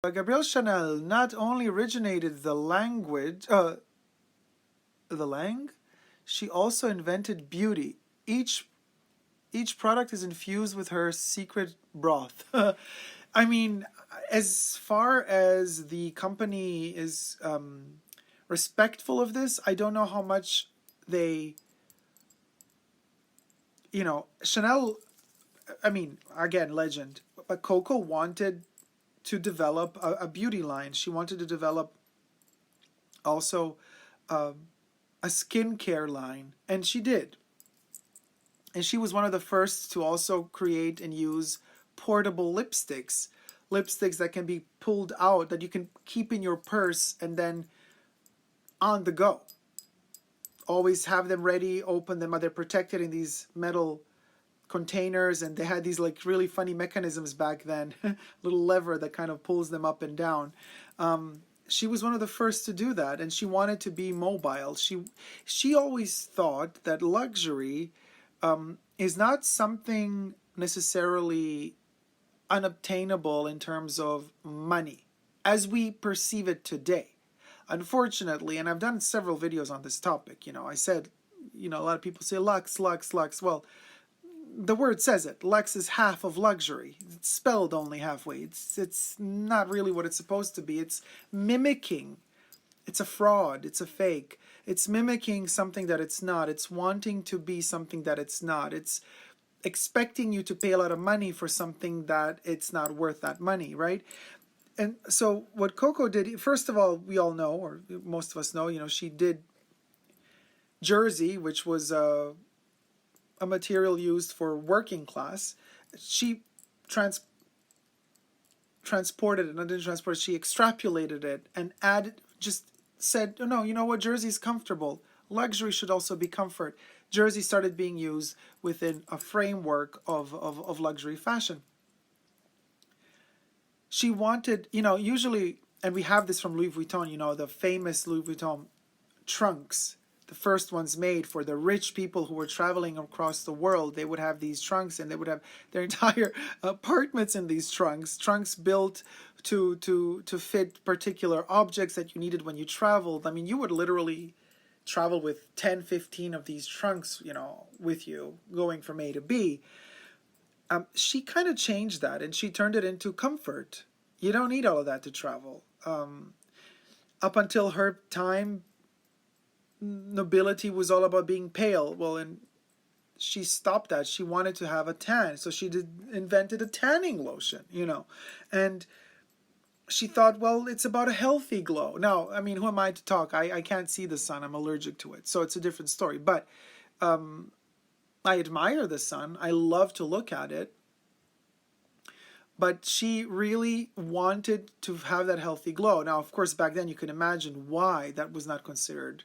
Gabrielle Chanel not only originated the language, the lang, she also invented beauty. Each product is infused with her secret broth. I mean, as far as the company is respectful of this, I don't know how much they, you know, Chanel, I mean, again, legend, but Coco wanted to develop a beauty line. She wanted to develop also a skincare line, and she did. And she was one of the first to also create and use portable lipsticks. Lipsticks that can be pulled out, that you can keep in your purse and then on the go. Always have them ready, open them. They're protected in these metal containers, and they had these like really funny mechanisms back then. Little lever that kind of pulls them up and down. She was one of the first to do that, and she wanted to be mobile. She always thought that luxury is not something necessarily unobtainable in terms of money as we perceive it today. Unfortunately, and I've done several videos on this topic, you know, I said, you know, a lot of people say Lux, Lux, Lux. Well, the word says it. Lux is half of luxury. It's spelled only halfway. It's not really what it's supposed to be. It's mimicking. It's a fraud. It's a fake. It's mimicking something that it's not. It's wanting to be something that it's not. It's expecting you to pay a lot of money for something that it's not worth that money, right? And so what Coco did, first of all, we all know, or most of us know, you know, she did jersey, which was a material used for working class. She transported it, not didn't transport it, she extrapolated it and added, just said, oh, no, you know what, jersey is comfortable. Luxury should also be comfort. Jersey started being used within a framework of luxury fashion. She wanted, you know, usually, and we have this from Louis Vuitton, you know, the famous Louis Vuitton trunks, the first ones made for the rich people who were traveling across the world. They would have these trunks, and they would have their entire apartments in these trunks built to fit particular objects that you needed when you traveled. I mean, you would literally travel with 10, 15 of these trunks, you know, with you, going from A to B. She kind of changed that, and she turned it into comfort. You don't need all of that to travel. Up until her time, nobility was all about being pale. Well, and she stopped that. She wanted to have a tan, so she invented a tanning lotion, you know. And she thought, well, it's about a healthy glow. Now, I mean, who am I to talk? I can't see the sun. I'm allergic to it, so it's a different story. But I admire the sun. I love to look at it. But she really wanted to have that healthy glow. Now, of course, back then you can imagine why that was not considered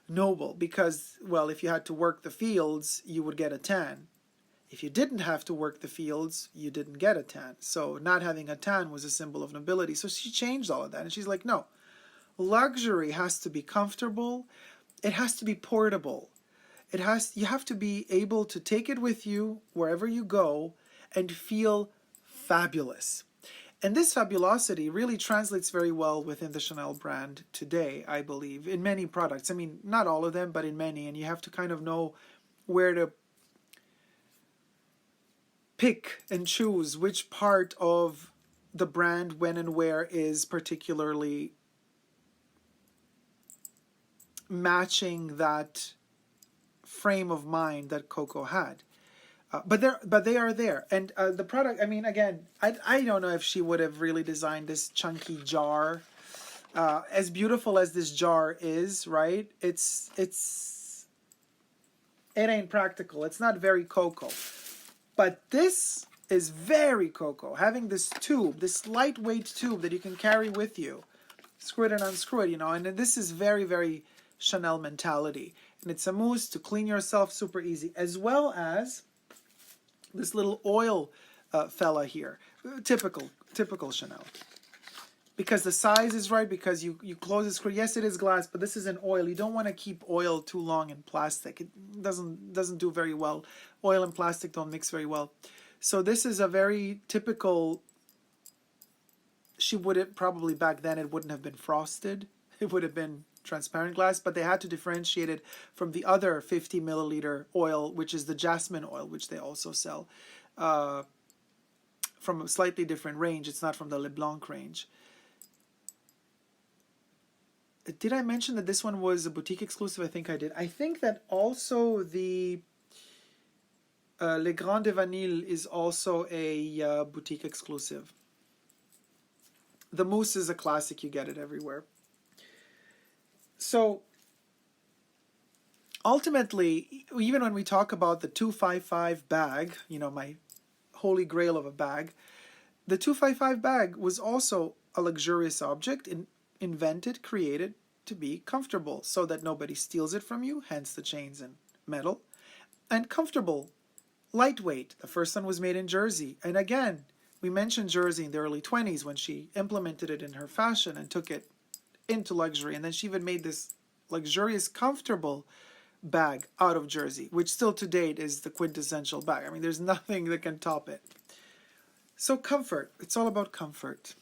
noble. Because, well, if you had to work the fields, you would get a tan. If you didn't have to work the fields, you didn't get a tan. So not having a tan was a symbol of nobility. So she changed all of that. And she's like, no, luxury has to be comfortable. It has to be portable. You have to be able to take it with you wherever you go and feel fabulous. And this fabulosity really translates very well within the Chanel brand today, I believe, in many products. I mean, not all of them, but in many. And you have to kind of know where to pick and choose which part of the brand, when and where, is particularly matching that frame of mind that Coco had. But they are there. And the product, I mean, again, I don't know if she would have really designed this chunky jar. As beautiful as this jar is, right? It ain't practical. It's not very Coco. But this is very Coco. Having this tube, this lightweight tube that you can carry with you. Screw it and unscrew it, you know. And this is very, very Chanel mentality. And it's a mousse to clean yourself super easy. As well as this little oil fella here. Typical Chanel. Because the size is right, because you close the screw. Yes, it is glass, but this is an oil. You don't want to keep oil too long in plastic. It doesn't do very well. Oil and plastic don't mix very well. So this is a very typical she wouldn't, probably back then it wouldn't have been frosted. It would have been transparent glass, but they had to differentiate it from the other 50 milliliter oil, which is the jasmine oil, which they also sell, from a slightly different range. It's not from the Leblanc range. Did I mention that this one was a boutique exclusive? I think I did. I think that also the Le Grand de Vanille is also a boutique exclusive. The mousse is a classic. You get it everywhere. So ultimately, even when we talk about the 255 bag, you know, my holy grail of a bag, the 255 bag was also a luxurious object, invented, created to be comfortable so that nobody steals it from you, hence the chains and metal, and comfortable, lightweight. The first one was made in Jersey. And again, we mentioned Jersey in the early 20s when she implemented it in her fashion and took it into luxury. And then she even made this luxurious, comfortable bag out of Jersey, which still to date is the quintessential bag. I mean, there's nothing that can top it. So comfort. It's all about comfort.